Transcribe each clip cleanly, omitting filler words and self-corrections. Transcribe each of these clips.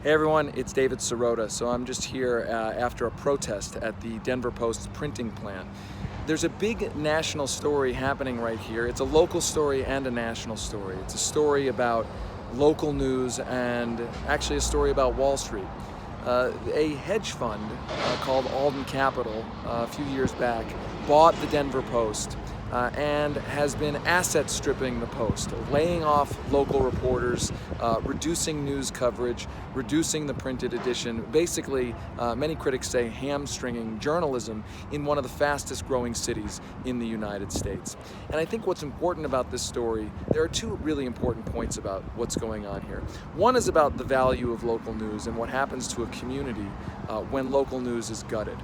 Hey everyone, it's David Sirota. So I'm just here after a protest at the Denver Post's printing plant. There's a big national story happening right here. It's a local story and a national story. It's a story about local news and actually a story about Wall Street. A hedge fund called Alden Capital a few years back bought the Denver Post and has been asset stripping the Post, laying off local reporters, reducing news coverage, reducing the printed edition, basically, many critics say, hamstringing journalism in one of the fastest growing cities in the United States. And I think what's important about this story, there are two really important points about what's going on here. One is about the value of local news and what happens to a community when local news is gutted.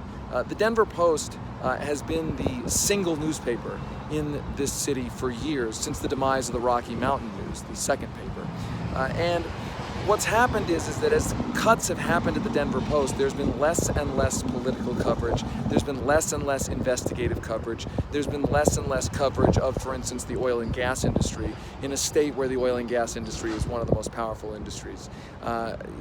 The Denver Post has been the single newspaper in this city for years, since the demise of the Rocky Mountain News, the second paper. And what's happened is that as cuts have happened at the Denver Post, there's been less and less political coverage, there's been less and less investigative coverage, there's been less and less coverage of, for instance, the oil and gas industry in a state where the oil and gas industry is one of the most powerful industries.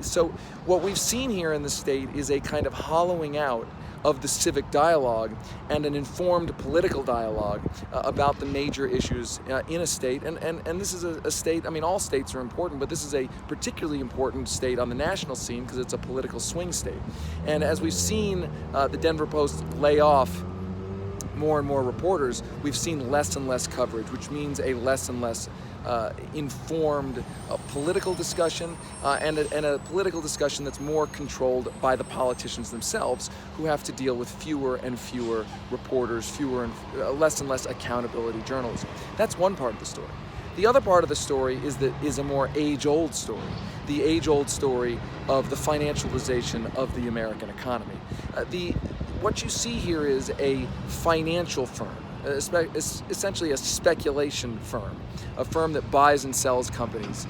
So what we've seen here in the state is a kind of hollowing out of the civic dialogue and an informed political dialogue about the major issues in a state. And this is a state, I mean, all states are important, but this is a particularly important state on the national scene because it's a political swing state. And as we've seen the Denver Post lay off more and more reporters, we've seen less and less coverage, which means a less and less informed political discussion and a political discussion that's more controlled by the politicians themselves, who have to deal with fewer and fewer reporters, less and less accountability journalism. That's one part of the story. The other part of the story is a more age-old story, the age-old story of the financialization of the American economy. What you see here is a financial firm, essentially a speculation firm, a firm that buys and sells companies.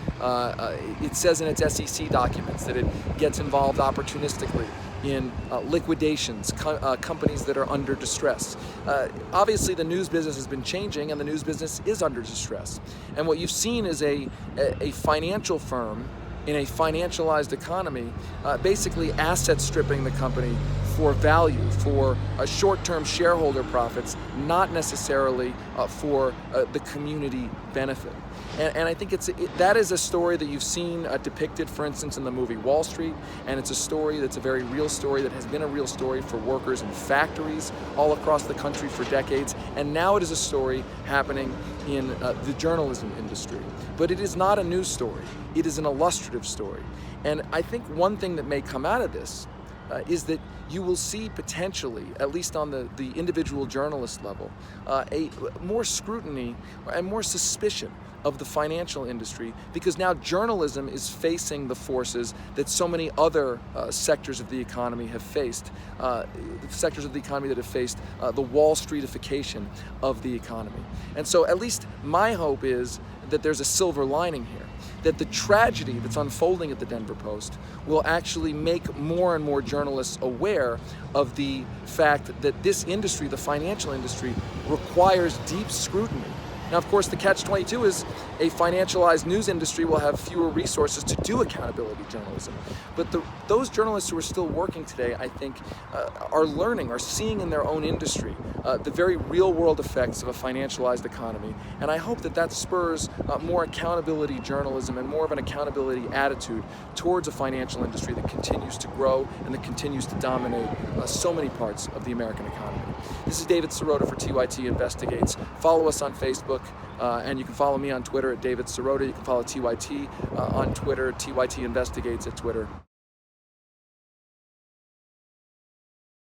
It says in its SEC documents that it gets involved opportunistically in liquidations, companies that are under distress. Obviously the news business has been changing and the news business is under distress. And what you've seen is a financial firm in a financialized economy, basically asset stripping the company for value, for short-term shareholder profits, not necessarily for the community benefit. And I think that is a story that you've seen depicted, for instance, in the movie Wall Street, and it's a story that's a very real story that has been a real story for workers in factories all across the country for decades, and now it is a story happening in the journalism industry. But it is not a news story, it is an illustrative story. And I think one thing that may come out of this is that you will see potentially, at least on the individual journalist level, a more scrutiny and more suspicion of the financial industry, because now journalism is facing the forces that so many other sectors of the economy have faced, sectors of the economy that have faced the Wall-Street-ification of the economy. And so at least my hope is that there's a silver lining here, that the tragedy that's unfolding at the Denver Post will actually make more and more journalists aware of the fact that this industry, the financial industry, requires deep scrutiny. Now, of course, the catch-22 is a financialized news industry will have fewer resources to do accountability journalism. But those journalists who are still working today, I think, are seeing in their own industry the very real-world effects of a financialized economy. And I hope that spurs more accountability journalism and more of an accountability attitude towards a financial industry that continues to grow and that continues to dominate so many parts of the American economy. This is David Sirota for TYT Investigates. Follow us on Facebook, and you can follow me on Twitter at David Sirota. You can follow TYT on Twitter, TYT Investigates at Twitter.